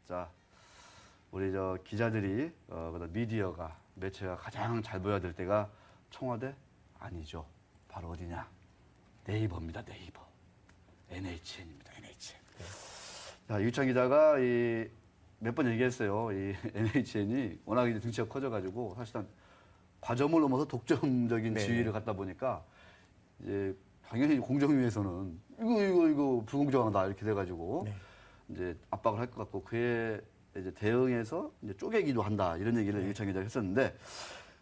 자, 우리 저 기자들이 그다음 미디어가 매체가 가장 잘 보여야 될 때가 청와대 아니죠. 바로 어디냐? 네이버입니다. 네이버. NHN입니다. NHN. 자, 유창 기자가 몇 번 얘기했어요. 이 NHN이 워낙 이제 등치가 커져가지고 사실상 과점을 넘어서 독점적인 네. 지위를 갖다 보니까 이제 당연히 공정위에서는 이거 불공정하다 이렇게 돼가지고 네. 이제 압박을 할 것 같고 그에 이제 대응해서 이제 쪼개기도 한다 이런 얘기를 유창 기자가 했었는데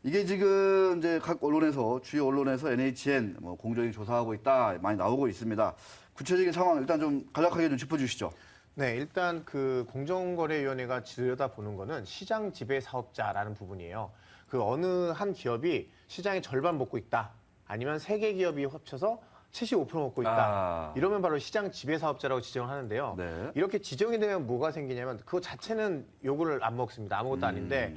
이게 지금 이제 각 언론에서 주요 언론에서 NHN 뭐 공정위 조사하고 있다 많이 나오고 있습니다. 구체적인 상황 일단 좀 간략하게 좀 짚어주시죠. 네, 일단 그 공정거래위원회가 들여다보는 거는 시장 지배 사업자라는 부분이에요. 그 어느 한 기업이 시장의 절반 먹고 있다. 아니면 세 개 기업이 합쳐서 75% 먹고 있다. 이러면 바로 시장 지배 사업자라고 지정을 하는데요. 네. 이렇게 지정이 되면 뭐가 생기냐면 그거 자체는 요구를 안 먹습니다. 아무것도 아닌데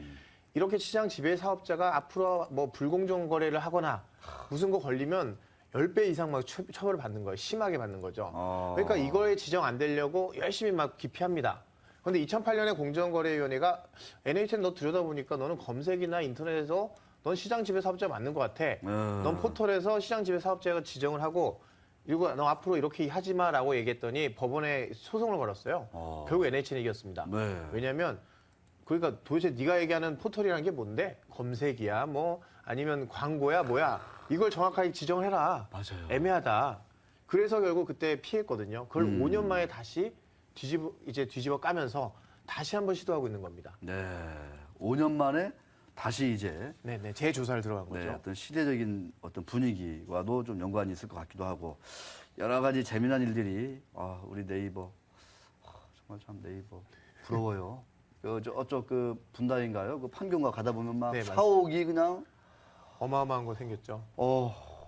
이렇게 시장 지배 사업자가 앞으로 뭐 불공정 거래를 하거나 무슨 거 걸리면 10배 이상 막 처벌을 받는 거예요. 심하게 받는 거죠. 그러니까 이거에 지정 안 되려고 열심히 막 기피합니다. 그런데 2008년에 공정거래위원회가 NHN 너 들여다보니까 너는 검색이나 인터넷에서 넌 시장 지배 사업자 맞는 것 같아. 넌 포털에서 시장 지배 사업자가 지정을 하고 그리고 너 앞으로 이렇게 하지 마라고 얘기했더니 법원에 소송을 걸었어요. 결국 NHN이 이겼습니다. 네. 왜냐하면 그러니까 도대체 네가 얘기하는 포털이라는 게 뭔데? 검색이야 뭐 아니면 광고야 뭐야? 이걸 정확하게 지정을 해라. 맞아요. 애매하다. 그래서 결국 그때 피했거든요. 그걸 5년 만에 다시 뒤집어 까면서 다시 한번 시도하고 있는 겁니다. 네. 5년 만에 다시 이제 네네. 재조사를 들어간 거죠. 네, 어떤 시대적인 어떤 분위기와도 좀 연관이 있을 것 같기도 하고 여러 가지 재미난 일들이 우리 네이버 정말 참 네이버 부러워요. 어쩌 그 분당인가요? 그 판교인가 가다 보면 막 네, 사옥이 그냥 어마어마한 거 생겼죠.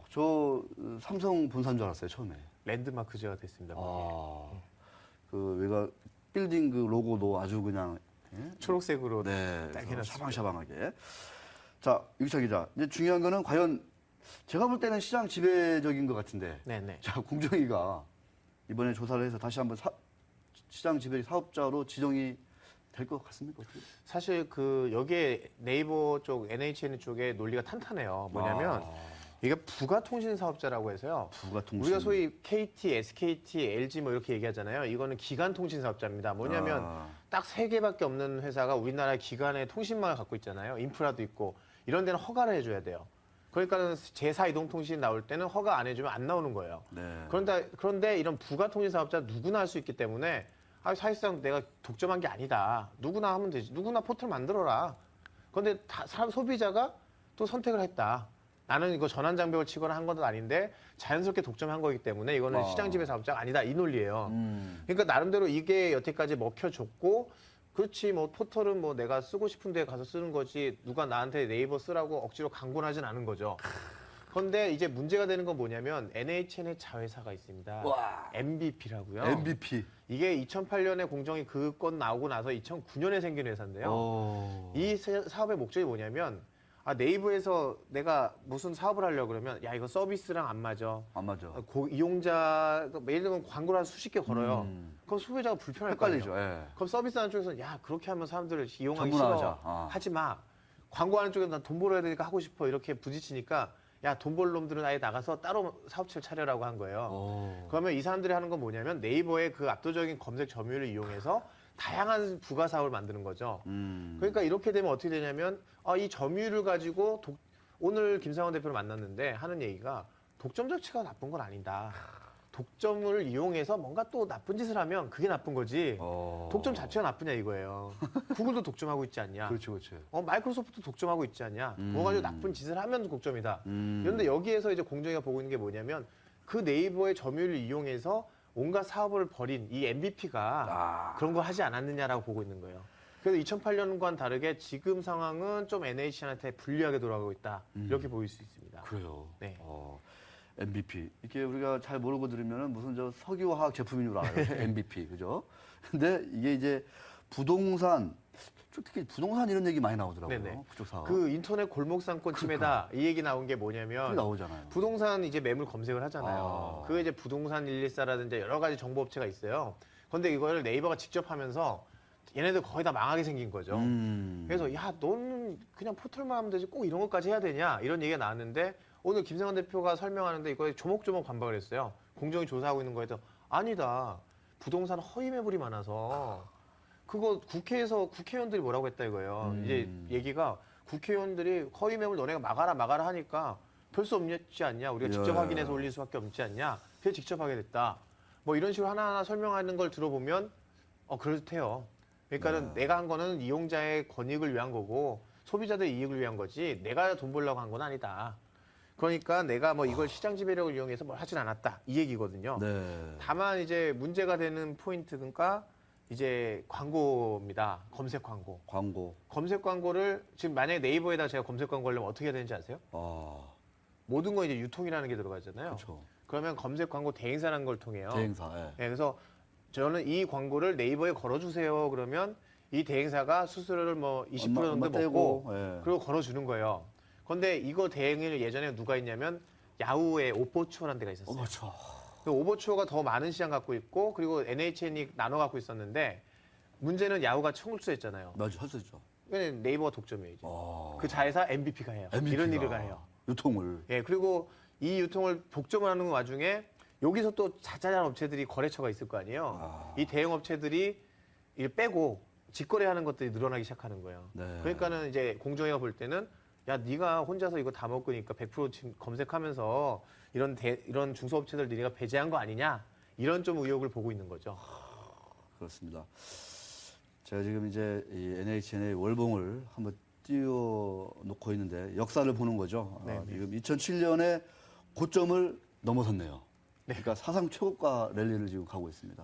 저 삼성 본사인 줄 알았어요 처음에. 랜드마크제가 됐습니다. 그 외곽 빌딩 그 로고도 아주 그냥 초록색으로 네, 딱 해놨습니다. 샤방샤방하게. 자, 유기철 기자. 이제 중요한 거는 과연 제가 볼 때는 시장 지배적인 것 같은데. 네네. 자, 공정위가 이번에 조사를 해서 다시 한번 시장 지배 사업자로 지정이 될 것 같습니까? 어떻게? 사실 그 여기에 네이버 쪽 NHN 쪽에 논리가 탄탄해요. 뭐냐면 이게 부가통신 사업자라고 해서요. 부가통신. 우리가 소위 KT, SKT, LG 뭐 이렇게 얘기하잖아요. 이거는 기간통신 사업자입니다. 뭐냐면 딱 3개밖에 없는 회사가 우리나라 기간의 통신망을 갖고 있잖아요. 인프라도 있고 이런 데는 허가를 해줘야 돼요. 그러니까는 제4이동통신 나올 때는 허가 안 해주면 안 나오는 거예요. 네. 그런데 이런 부가통신 사업자 누구나 할 수 있기 때문에 사실상 내가 독점한 게 아니다. 누구나 하면 되지. 누구나 포털 만들어라. 그런데 소비자가 또 선택을 했다. 나는 이거 전환 장벽을 치거나 한 건 아닌데 자연스럽게 독점한 거기 때문에 이거는 시장 지배 사업자가 아니다. 이 논리예요. 그러니까 나름대로 이게 여태까지 먹혀줬고 그렇지 뭐 포털은 뭐 내가 쓰고 싶은 데 가서 쓰는 거지 누가 나한테 네이버 쓰라고 억지로 강권하진 않은 거죠. 그런데 이제 문제가 되는 건 뭐냐면 NHN의 자회사가 있습니다. MBP라고요. MVP. 이게 2008년에 공정이 그 건 나오고 나서 2009년에 생긴 회사인데요. 이 사업의 목적이 뭐냐면 네이버에서 내가 무슨 사업을 하려고 그러면 야 이거 서비스랑 안 맞아. 안 맞아. 이용자 예를 들면 광고를 한 수십 개 걸어요. 그럼 소비자가 불편할 거 아니에요. 헷갈리죠. 예. 그럼 서비스하는 쪽에서는 야 그렇게 하면 사람들을 이용하기 전문화하자. 싫어. 하지 마. 광고하는 쪽에서 난 돈 벌어야 되니까 하고 싶어. 이렇게 부딪히니까 야 돈 벌 놈들은 아예 나가서 따로 사업체를 차려라고 한 거예요. 그러면 이 사람들이 하는 건 뭐냐면 네이버의 그 압도적인 검색 점유율을 이용해서 다양한 부가 사업을 만드는 거죠. 그러니까 이렇게 되면 어떻게 되냐면 이 점유율을 가지고 오늘 김상원 대표를 만났는데 하는 얘기가 독점 자체가 나쁜 건 아니다. 독점을 이용해서 뭔가 또 나쁜 짓을 하면 그게 나쁜 거지. 독점 자체가 나쁘냐 이거예요. 구글도 독점하고 있지 않냐. 그렇죠, 그렇죠. 마이크로소프트 독점하고 있지 않냐. 그거 가지고 나쁜 짓을 하면 독점이다. 그런데 여기에서 이제 공정위가 보고 있는 게 뭐냐면 그 네이버의 점유율을 이용해서 온갖 사업을 벌인 이 MVP가 그런 걸 하지 않았느냐라고 보고 있는 거예요. 그래서 2008년과는 다르게 지금 상황은 좀 NHN한테 불리하게 돌아가고 있다. 이렇게 보일 수 있습니다. 그래요. 네. MVP. 이게 우리가 잘 모르고 들으면 무슨 저 석유화학 제품인 줄 알아요. MVP. 그죠? 근데 이게 이제 부동산, 특히 부동산 이런 얘기 많이 나오더라고요. 네네. 그쪽 사업. 그 인터넷 골목상권 침해다. 이 얘기 나온 게 뭐냐면 나오잖아요. 부동산 이제 매물 검색을 하잖아요. 그게 이제 부동산 114라든지 여러 가지 정보 업체가 있어요. 그런데 이걸 네이버가 직접 하면서 얘네들 거의 다 망하게 생긴 거죠. 그래서 야 너는 그냥 포털만 하면 되지 꼭 이런 것까지 해야 되냐 이런 얘기가 나왔는데 오늘 김성환 대표가 설명하는데 이거에 조목조목 반박을 했어요. 공정위 조사하고 있는 거에서 아니다. 부동산 허위 매물이 많아서 그거 국회에서 국회의원들이 뭐라고 했다 이거예요. 이제 얘기가 국회의원들이 허위 매물 너네가 막아라 하니까 별 수 없지 않냐. 우리가 직접 예. 확인해서 올릴 수밖에 없지 않냐. 그래서 직접 하게 됐다. 뭐 이런 식으로 하나하나 설명하는 걸 들어보면 그렇대요. 그러니까는 내가 한 거는 이용자의 권익을 위한 거고 소비자들의 이익을 위한 거지 내가 돈 벌려고 한 건 아니다. 그러니까 내가 뭐 이걸 시장 지배력을 이용해서 뭘 하진 않았다. 이 얘기거든요. 네. 다만 이제 문제가 되는 포인트가 이제 광고입니다. 검색 광고. 광고. 검색 광고를 지금 만약에 네이버에다 제가 검색 광고 하려면 어떻게 해야 되는지 아세요? 모든 건 이제 유통이라는 게 들어가잖아요. 그렇죠. 그러면 검색 광고 대행사라는 걸 통해요. 대행사. 예. 네, 그래서 저는 이 광고를 네이버에 걸어주세요. 그러면 이 대행사가 수수료를 뭐 20% 정도 얼마 먹고 떼고, 예. 그리고 걸어주는 거예요. 그런데 이거 대행을 예전에 누가 했냐면 야후의 오버추어라는 데가 있었어요. 그렇죠. 그 오버추어가 더 많은 시장 갖고 있고 그리고 NHN이 나눠 갖고 있었는데 문제는 야후가 청구수했잖아요. 맞아, 할 수 있죠. 그러니까 네이버가 독점이에요. 이제. 아. 그 자회사 MVP가 해요. 이런 일을 해요. 유통을. 예, 그리고 이 유통을 독점을 하는 와중에 여기서 또 자잘한 업체들이 거래처가 있을 거 아니에요. 이 대형 업체들이 이를 빼고 직거래하는 것들이 늘어나기 시작하는 거예요. 네. 그러니까는 이제 공정위가 볼 때는 야, 네가 혼자서 이거 다 먹으니까 100% 지금 검색하면서 이런 중소업체들 네가 배제한 거 아니냐? 이런 좀 의혹을 보고 있는 거죠. 그렇습니다. 제가 지금 이제 이 NHN의 월봉을 한번 띄워놓고 있는데 역사를 보는 거죠. 네, 네. 지금 2007년에 고점을 넘어섰네요. 그러니까 사상 최고가 랠리를 지금 가고 있습니다.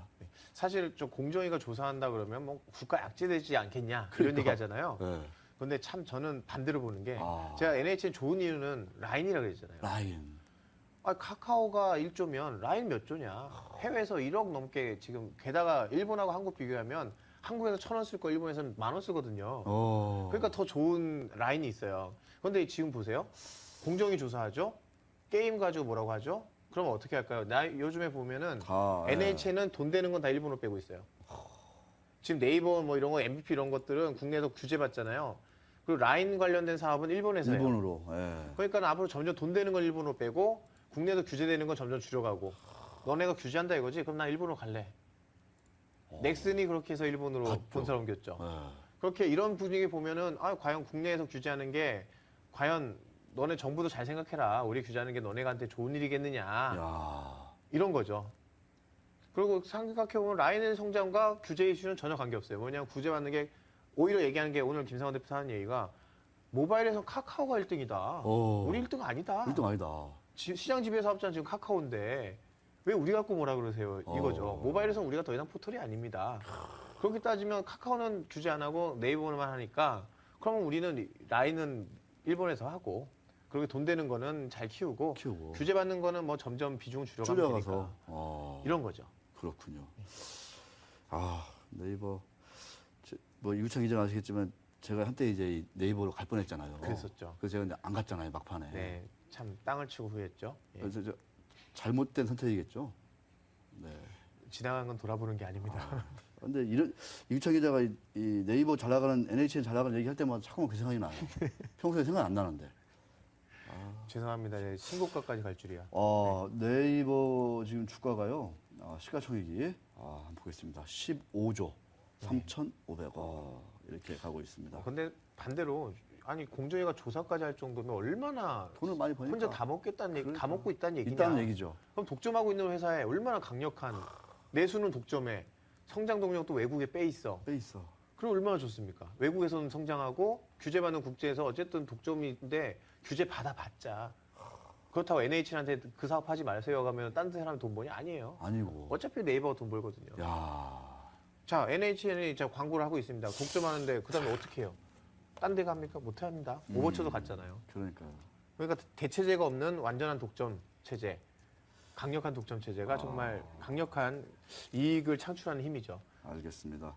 사실 좀 공정위가 조사한다 그러면 뭐 국가 약제되지 않겠냐 이런 그러니까. 얘기 하잖아요. 네. 근데 참 저는 반대로 보는 게 아. 제가 NHN 좋은 이유는 라인이라고 그랬잖아요. 라인. 카카오가 1조면 라인 몇 조냐. 해외에서 1억 넘게 지금 게다가 일본하고 한국 비교하면 한국에서 1,000원 쓸 거 일본에서는 10,000원 쓰거든요. 그러니까 더 좋은 라인이 있어요. 그런데 지금 보세요. 공정위 조사하죠. 게임 가지고 뭐라고 하죠. 그러면 어떻게 할까요? 요즘에 보면은 다, NHN은 돈 되는 건 다 일본으로 빼고 있어요. 지금 네이버 뭐 이런 거 MVP 이런 것들은 국내에서 규제 받잖아요. 그리고 라인 관련된 사업은 일본에서 해요. 일본으로. 예. 그러니까 앞으로 점점 돈 되는 건 일본으로 빼고 국내에서 규제되는 건 점점 줄여가고 너네가 규제한다 이거지? 그럼 나 일본으로 갈래. 넥슨이 그렇게 해서 일본으로 갔죠. 본사를 옮겼죠. 예. 그렇게 이런 분위기 보면은 과연 국내에서 규제하는 게 과연 너네 정부도 잘 생각해라. 우리 규제하는 게 너네한테 좋은 일이겠느냐. 야. 이런 거죠. 그리고 생각해보면 라인의 성장과 규제 이슈는 전혀 관계없어요. 뭐냐면 규제받는 게 오히려 얘기하는 게 오늘 김상원 대표 하는 얘기가 모바일에서 카카오가 1등이다. 우리 1등 아니다. 1등 아니다. 시장 지배 사업자는 지금 카카오인데 왜 우리 갖고 뭐라 그러세요? 이거죠. 모바일에서는 우리가 더 이상 포털이 아닙니다. 그렇게 따지면 카카오는 규제 안 하고 네이버만 하니까 그러면 우리는 라인은 일본에서 하고 그리고 돈 되는 거는 잘 키우고 규제 받는 거는 뭐 점점 비중 줄여가면 되니까 이런 거죠. 그렇군요. 네이버 뭐 이구창 기자는 아시겠지만 제가 한때 이제 이 네이버로 갈 뻔했잖아요. 그랬었죠. 그래서 제가 이제 안 갔잖아요 막판에. 네, 참 땅을 치고 후회했죠. 예. 그래서 잘못된 선택이겠죠. 네. 지나간 건 돌아보는 게 아닙니다. 근데 이구창 기자가 이 네이버 잘 나가는 NHN 잘 나가는 얘기할 때마다 자꾸만 그 생각이 나요. 평소에 생각 안 나는데. 죄송합니다. 예, 신고가까지 갈 줄이야. 네이버 지금 주가가요. 시가총액이 한번 보겠습니다. 15조 3,500억 이렇게 가고 있습니다. 근데 반대로 아니 공정위가 조사까지 할 정도면 얼마나 돈을 많이 버니까 혼자 다 먹겠다는 얘기, 다 먹고 있다는 얘기냐? 있다는 얘기죠. 그럼 독점하고 있는 회사에 얼마나 강력한 내수는 독점에 성장 동력도 외국에 빼 있어. 빼 있어. 그럼 얼마나 좋습니까? 외국에서는 성장하고 규제받는 국제에서 어쨌든 독점인데 규제 받아봤자 그렇다고 NHN한테 그 사업 하지 마세요 하면 딴 사람이 돈 버냐? 아니에요. 아니고. 어차피 네이버가 돈 벌거든요. 야. 자, NHN이 광고를 하고 있습니다. 독점하는데 그다음에 어떻게 해요? 딴 데 갑니까? 못 합니다. 오버처도 갔잖아요. 그러니까요. 그러니까 대체제가 없는 완전한 독점 체제, 강력한 독점 체제가 정말 강력한 이익을 창출하는 힘이죠. 알겠습니다.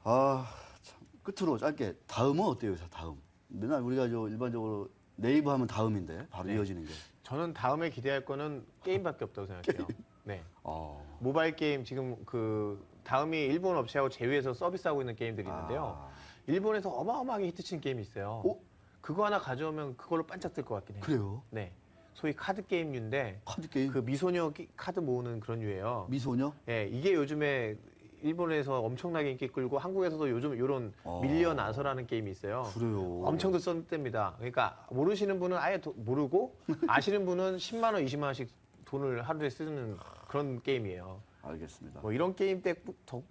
참 끝으로 짧게 다음은 어때요, 다음? 맨날 우리가 일반적으로 네이버 하면 다음인데 바로 이어지는 게. 저는 다음에 기대할 거는 게임밖에 없다고 생각해요. 네. 어. 모바일 게임 지금 그 다음이 일본 업체하고 제휴해서 서비스하고 있는 게임들이 있는데요. 아. 일본에서 어마어마하게 히트친 게임이 있어요. 어? 그거 하나 가져오면 그걸로 반짝 뜰 것 같긴 해요. 그래요? 네. 소위 카드 게임류인데 카드 게임? 그 미소녀 카드 모으는 그런 류예요. 미소녀? 예, 이게 요즘에 일본에서 엄청나게 인기 끌고 한국에서도 요즘 이런 어. 밀리언 아서라는 게임이 있어요. 그래요. 엄청 떴답니다. 그러니까 모르시는 분은 아예 모르고 아시는 분은 10만 원, 20만 원씩 돈을 하루에 쓰는 그런 게임이에요. 알겠습니다. 뭐 이런 게임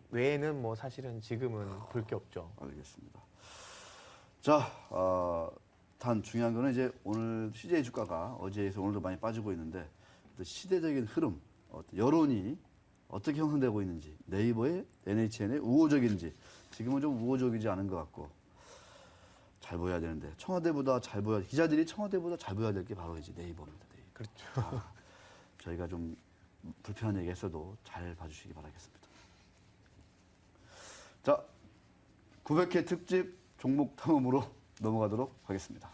외에는 뭐 사실은 지금은 볼 게 없죠. 알겠습니다. 자, 단 중요한 거는 이제 오늘 CJ 주가가 어제에서 오늘도 많이 빠지고 있는데 또 시대적인 흐름, 여론이 어떻게 형성되고 있는지, 네이버의 NHN의 우호적인지 지금은 좀 우호적이지 않은 것 같고 잘 보여야 되는데 청와대보다 잘 보여 기자들이 청와대보다 잘 보여야 될 게 바로 이제 네이버입니다. 네이버. 그렇죠. 저희가 좀 불편한 얘기했어도 잘 봐주시기 바라겠습니다. 자, 900회 특집 종목 탐험으로 넘어가도록 하겠습니다.